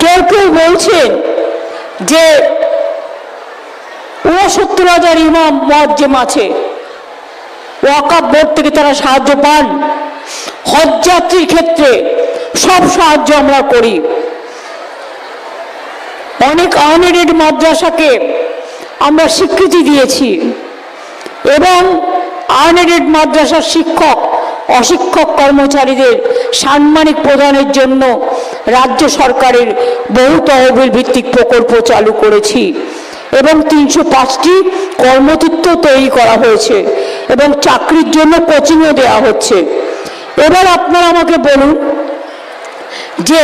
কেউ কেউ বলছেন যে 69,000 ইমাম মুয়াজ্জিম আছে, ওয়াকফ বোর্ড থেকে তারা সাহায্য পান। হজ যাত্রীর ক্ষেত্রে সব সাহায্য আমরা করি। অনেক আনএডেড মাদ্রাসাকে আমরা স্বীকৃতি দিয়েছি এবং আনএডেড মাদ্রাসার শিক্ষক অশিক্ষক কর্মচারীদের সাম্মানিক প্রদানের জন্য রাজ্য সরকারের বহু তহবিল ভিত্তিক প্রকল্প চালু করেছি এবং 305টি কর্মতীর্থ তৈরি করা হয়েছে এবং চাকরির জন্য কোচিংও দেওয়া হচ্ছে। এবার আপনারা আমাকে বলুন যে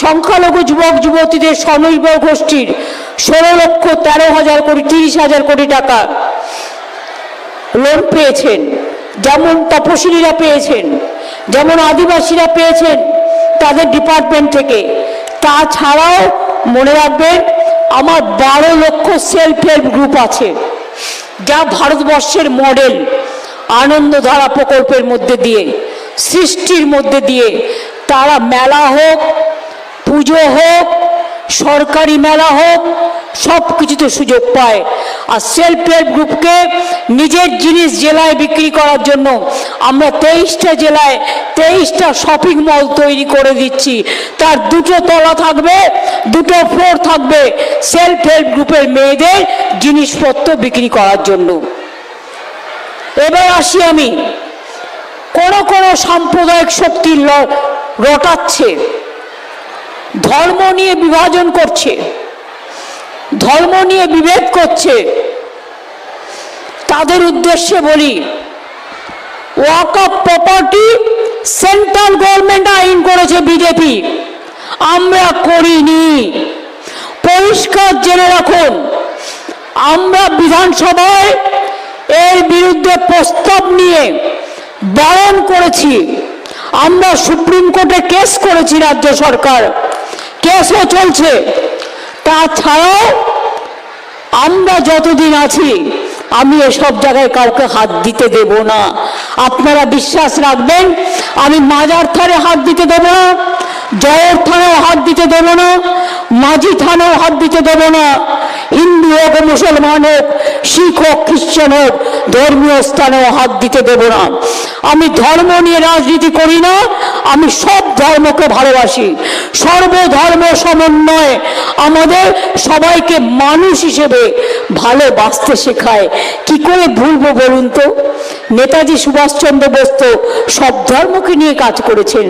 সংখ্যালঘু যুবক যুবতীদের স্বনির্ভর গোষ্ঠীর 16,13,000 কোটি 30,000 কোটি টাকা লোন পেয়েছেন, যেমন তপশিলীরা পেয়েছেন, যেমন আদিবাসীরা পেয়েছেন তাদের ডিপার্টমেন্ট থেকে। তাছাড়াও মনে রাখবেন আমার 12 লক্ষ সেলফ হেল্প গ্রুপ আছে, যা ভারতবর্ষের মডেল। আনন্দধারা প্রকল্পের মধ্যে দিয়ে, সৃষ্টির মধ্যে দিয়ে তারা মেলা হোক, পুজো হোক, সরকারি মেলা হোক, সব কিছুতে সুযোগ পায়। আর সেলফ হেল্প গ্রুপকে নিজের জিনিস জেলায় বিক্রি করার জন্য আমরা 23টা জেলায় 23টা শপিং মল তৈরি করে দিচ্ছি। তার 2টো তলা থাকবে, 2টো ফ্লোর থাকবে সেলফ হেল্প গ্রুপের মেয়েদের জিনিসপত্র বিক্রি করার জন্য। এবার আসি আমি, কোন সাম্প্রদায়িক শক্তি রটাচ্ছে, ধর্ম নিয়ে বিভাজন করছে, ধর্ম নিয়ে বিভেদ করছে। তাদের উদ্দেশ্যে বলি, ওয়াকফ প্রপার্টি সেন্ট্রাল গভর্নমেন্ট আইন করেছে বিজেপি, আমরা করিনি। পরিষ্কার জেনে রাখুন, আমরা বিধানসভায় এর বিরুদ্ধে প্রস্তাব নিয়ে বারণ করেছি। আমরা সুপ্রিম কোর্টে কেস করেছি, রাজ্য সরকার কেসও চলছে। তাছাড়াও আমরা যতদিন আছি আমি এসব জায়গায় কাউকে হাত দিতে দেব না। আপনারা বিশ্বাস রাখবেন, আমি মাজার থানে হাত দিতে দেব না, জয়ের থানেও হাত দিতে দেব না, মাঝি থানেও হাত দিতে দেব না। হিন্দু হোক, মুসলমান হোক, শিখ হোক, খ্রিস্টান হোক, ধর্মীয় স্থানেও হাত দিতে দেব না। আমি ধর্ম নিয়ে রাজনীতি করি না, আমি সব ধর্মকে ভালোবাসি। সর্বধর্ম সমন্বয়ে আমাদের সবাইকে মানুষ হিসেবে ভালোবাসতে শেখায়। কি করে ভুলবো বলুন তো? নেতাজি সুভাষচন্দ্র বোস তো সব ধর্মকে নিয়ে কাজ করেছেন।